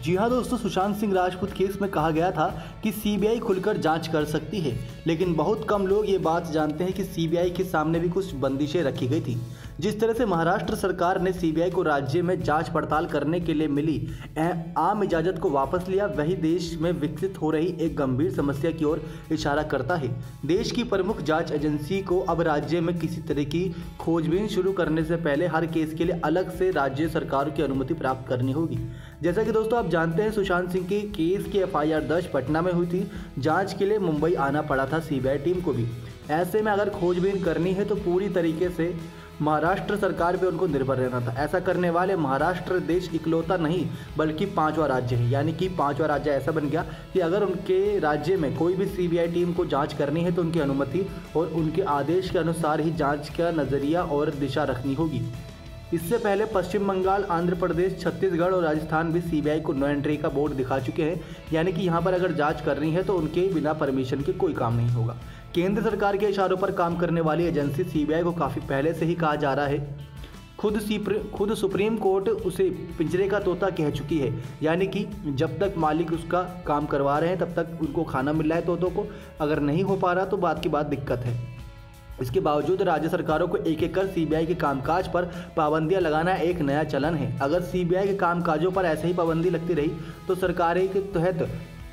जी हाँ दोस्तों, सुशांत सिंह राजपूत केस में कहा गया था कि सीबीआई खुलकर जांच कर सकती है, लेकिन बहुत कम लोग ये बात जानते हैं कि सीबीआई के सामने भी कुछ बंदिशें रखी गई थी। जिस तरह से महाराष्ट्र सरकार ने सीबीआई को राज्य में जांच पड़ताल करने के लिए मिली आम इजाज़त को वापस लिया, वही देश में विकसित हो रही एक गंभीर समस्या की ओर इशारा करता है। देश की प्रमुख जांच एजेंसी को अब राज्य में किसी तरह की खोजबीन शुरू करने से पहले हर केस के लिए अलग से राज्य सरकार की अनुमति प्राप्त करनी होगी। जैसा कि दोस्तों आप जानते हैं, सुशांत सिंह के केस की एफआईआर दर्ज पटना में हुई थी। जांच के लिए मुंबई आना पड़ा था सीबीआई टीम को भी। ऐसे में अगर खोजबीन करनी है तो पूरी तरीके से महाराष्ट्र सरकार पे उनको निर्भर रहना था। ऐसा करने वाले महाराष्ट्र देश इकलौता नहीं बल्कि पांचवा राज्य है, यानी कि पांचवा राज्य ऐसा बन गया कि अगर उनके राज्य में कोई भी सीबीआई टीम को जांच करनी है तो उनकी अनुमति और उनके आदेश के अनुसार ही जांच का नज़रिया और दिशा रखनी होगी। इससे पहले पश्चिम बंगाल, आंध्र प्रदेश, छत्तीसगढ़ और राजस्थान भी सीबीआई को नो एंट्री का बोर्ड दिखा चुके हैं, यानी कि यहाँ पर अगर जांच करनी है तो उनके बिना परमिशन के कोई काम नहीं होगा। केंद्र सरकार के इशारों पर काम करने वाली एजेंसी सीबीआई को काफ़ी पहले से ही कहा जा रहा है। खुद सुप्रीम कोर्ट उसे पिंजरे का तोता कह चुकी है, यानी कि जब तक मालिक उसका काम करवा रहे हैं तब तक उनको खाना मिल रहा है तोतों को, अगर नहीं हो पा रहा तो बात की बात दिक्कत है। इसके बावजूद राज्य सरकारों को एक एक कर सीबीआई के कामकाज पर पाबंदियां लगाना एक नया चलन है। अगर सीबीआई के कामकाजों पर ऐसे ही पाबंदी लगती रही तो सरकारें के तहत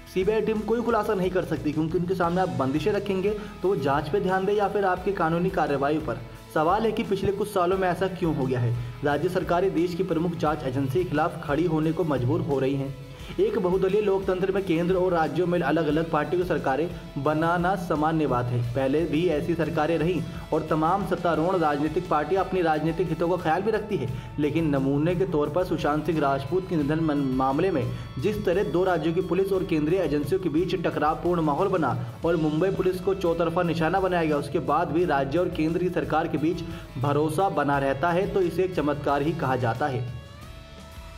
सीबीआई टीम कोई खुलासा नहीं कर सकती, क्योंकि उनके सामने आप बंदिशें रखेंगे तो वो जांच पे ध्यान दे या फिर आपकी कानूनी कार्रवाई पर। सवाल है कि पिछले कुछ सालों में ऐसा क्यों हो गया है। राज्य सरकारें देश की प्रमुख जांच एजेंसी के खिलाफ खड़ी होने को मजबूर हो रही हैं। एक बहुदलीय लोकतंत्र में केंद्र और राज्यों में अलग अलग पार्टी की सरकारें बनाना सामान्य बात है। पहले भी ऐसी सरकारें रहीं और तमाम सत्तारूढ़ राजनीतिक पार्टियां अपनी राजनीतिक हितों का ख्याल भी रखती है, लेकिन नमूने के तौर पर सुशांत सिंह राजपूत के निधन मामले में जिस तरह दो राज्यों की पुलिस और केंद्रीय एजेंसियों के बीच टकरावपूर्ण माहौल बना और मुंबई पुलिस को चौतरफा निशाना बनाया गया, उसके बाद भी राज्य और केंद्र की सरकार के बीच भरोसा बना रहता है, तो इसे एक चमत्कार ही कहा जाता है।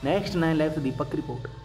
नेक्स्ट 9 लाइव से दीपक की रिपोर्ट।